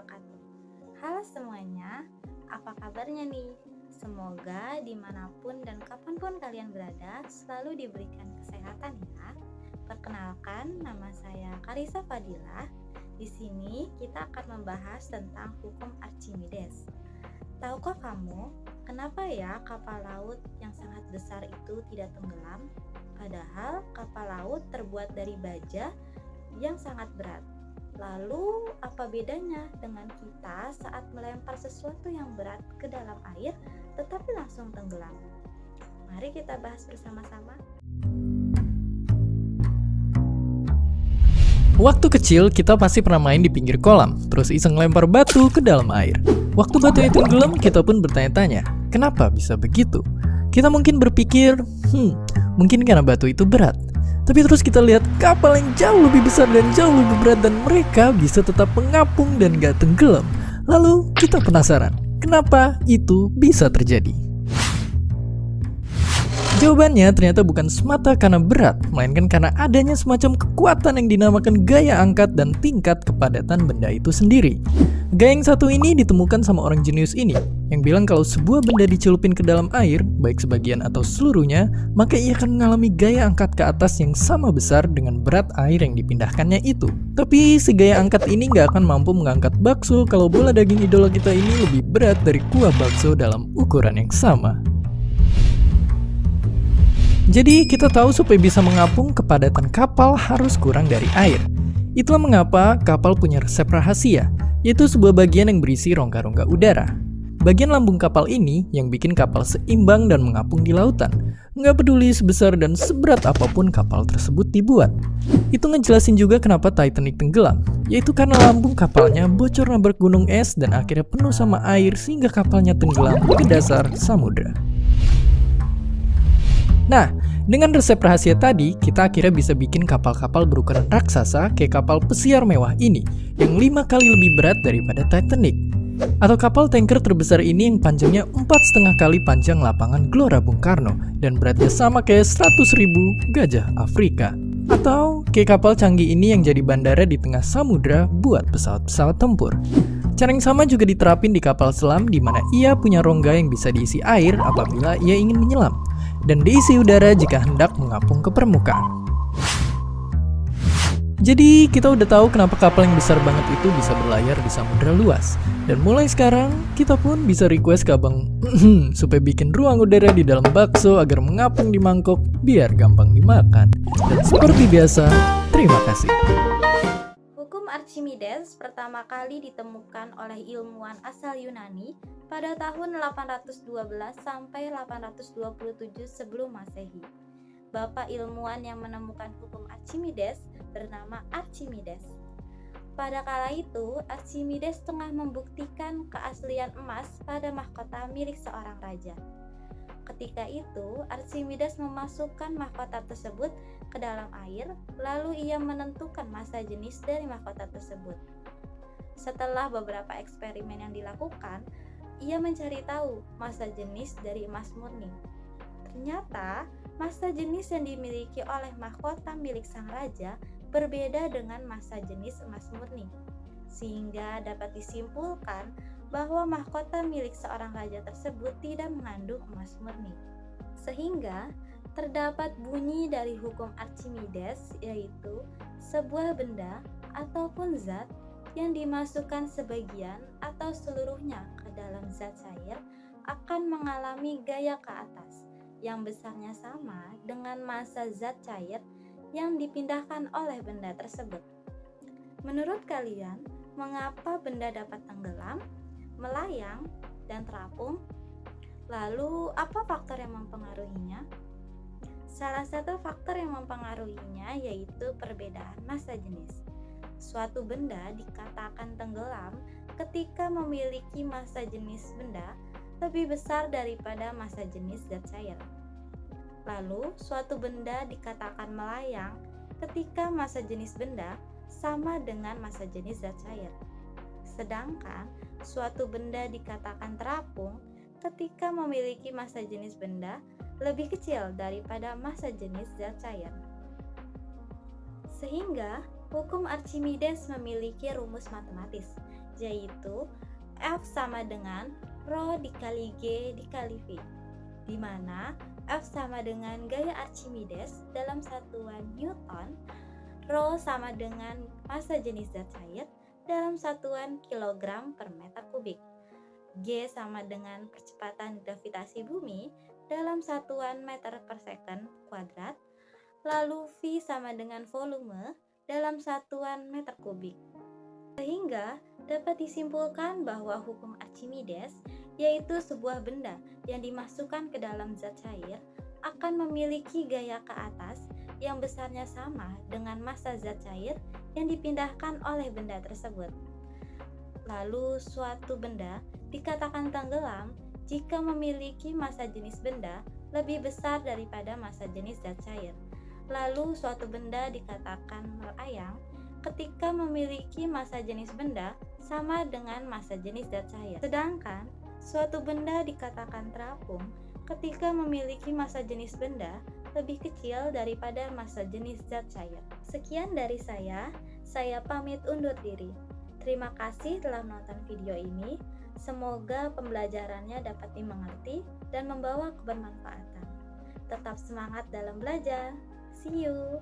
wabarakatuh. Halo semuanya, apa kabarnya nih? Semoga dimanapun dan kapanpun kalian berada selalu diberikan kesehatan ya. Perkenalkan, nama saya Karissa Fadilah. Di sini kita akan membahas tentang hukum Archimedes. Tahukah kamu, kenapa ya kapal laut yang sangat besar itu tidak tenggelam? Padahal kapal laut terbuat dari baja yang sangat berat. Lalu apa bedanya dengan kita saat melempar sesuatu yang berat ke dalam air tetapi langsung tenggelam? Mari kita bahas bersama-sama. Waktu kecil kita pasti pernah main di pinggir kolam, terus iseng lempar batu ke dalam air. Waktu batunya tenggelam, kita pun bertanya-tanya, kenapa bisa begitu? Kita mungkin berpikir, mungkin karena batu itu berat. Tapi terus kita lihat kapal yang jauh lebih besar dan jauh lebih berat dan mereka bisa tetap mengapung dan gak tenggelam. Lalu kita penasaran, kenapa itu bisa terjadi? Jawabannya ternyata bukan semata karena berat, melainkan karena adanya semacam kekuatan yang dinamakan gaya angkat dan tingkat kepadatan benda itu sendiri. Gaya yang satu ini ditemukan sama orang jenius ini, yang bilang kalau sebuah benda dicelupin ke dalam air, baik sebagian atau seluruhnya, maka ia akan mengalami gaya angkat ke atas yang sama besar dengan berat air yang dipindahkannya itu. Tapi si gaya angkat ini nggak akan mampu mengangkat bakso kalau bola daging idola kita ini lebih berat dari kuah bakso dalam ukuran yang sama. Jadi kita tahu supaya bisa mengapung kepadatan kapal harus kurang dari air. Itulah mengapa kapal punya resep rahasia, yaitu sebuah bagian yang berisi rongga-rongga udara. Bagian lambung kapal ini yang bikin kapal seimbang dan mengapung di lautan. Nggak peduli sebesar dan seberat apapun kapal tersebut dibuat. Itu ngejelasin juga kenapa Titanic tenggelam, yaitu karena lambung kapalnya bocor nabrak gunung es dan akhirnya penuh sama air sehingga kapalnya tenggelam ke dasar samudra. Nah, dengan resep rahasia tadi, kita akhirnya bisa bikin kapal-kapal berukuran raksasa kayak kapal pesiar mewah ini, yang 5 kali lebih berat daripada Titanic. Atau kapal tanker terbesar ini yang panjangnya 4,5 kali panjang lapangan Gelora Bung Karno, dan beratnya sama kayak 100.000 gajah Afrika. Atau kayak kapal canggih ini yang jadi bandara di tengah samudra buat pesawat-pesawat tempur. Cara yang sama juga diterapin di kapal selam di mana ia punya rongga yang bisa diisi air apabila ia ingin menyelam, dan diisi udara jika hendak mengapung ke permukaan. Jadi kita udah tahu kenapa kapal yang besar banget itu bisa berlayar di samudra luas. Dan mulai sekarang kita pun bisa request ke abang supaya bikin ruang udara di dalam bakso agar mengapung di mangkok biar gampang dimakan. Dan seperti biasa, terima kasih. Hukum Archimedes pertama kali ditemukan oleh ilmuwan asal Yunani pada tahun 812 sampai 827 sebelum Masehi. Bapak ilmuwan yang menemukan hukum Archimedes bernama Archimedes. Pada kala itu, Archimedes tengah membuktikan keaslian emas pada mahkota milik seorang raja. Ketika itu, Archimedes memasukkan mahkota tersebut ke dalam air, lalu ia menentukan massa jenis dari mahkota tersebut. Setelah beberapa eksperimen yang dilakukan, ia mencari tahu massa jenis dari emas murni. Ternyata, massa jenis yang dimiliki oleh mahkota milik sang raja berbeda dengan massa jenis emas murni, sehingga dapat disimpulkan bahwa mahkota milik seorang raja tersebut tidak mengandung emas murni. Sehingga terdapat bunyi dari hukum Archimedes, yaitu sebuah benda ataupun zat yang dimasukkan sebagian atau seluruhnya ke dalam zat cair akan mengalami gaya ke atas yang besarnya sama dengan massa zat cair yang dipindahkan oleh benda tersebut. Menurut kalian, mengapa benda dapat tenggelam, melayang, dan terapung? Lalu, apa faktor yang mempengaruhinya? Salah satu faktor yang mempengaruhinya yaitu perbedaan massa jenis. Suatu benda dikatakan tenggelam ketika memiliki massa jenis benda lebih besar daripada massa jenis zat cair. Lalu, suatu benda dikatakan melayang ketika massa jenis benda sama dengan massa jenis zat cair. Sedangkan, suatu benda dikatakan terapung ketika memiliki massa jenis benda lebih kecil daripada massa jenis zat cair. Sehingga, hukum Archimedes memiliki rumus matematis. yaitu F sama dengan Rho dikali G dikali V, di mana F sama dengan gaya Archimedes dalam satuan Newton, Rho sama dengan massa jenis zat cair dalam satuan kilogram per meter kubik, G sama dengan percepatan gravitasi bumi dalam satuan meter per second kuadrat, lalu V sama dengan volume dalam satuan meter kubik. Sehingga dapat disimpulkan bahwa hukum Archimedes, yaitu sebuah benda yang dimasukkan ke dalam zat cair, akan memiliki gaya ke atas yang besarnya sama dengan massa zat cair yang dipindahkan oleh benda tersebut. Lalu suatu benda dikatakan tenggelam jika memiliki massa jenis benda lebih besar daripada massa jenis zat cair. Lalu suatu benda dikatakan melayang ketika memiliki massa jenis benda sama dengan massa jenis zat cair. Sedangkan suatu benda dikatakan terapung ketika memiliki massa jenis benda lebih kecil daripada massa jenis zat cair. Sekian dari saya pamit undur diri. Terima kasih telah menonton video ini. Semoga pembelajarannya dapat dimengerti dan membawa kebermanfaatan. Tetap semangat dalam belajar. See you.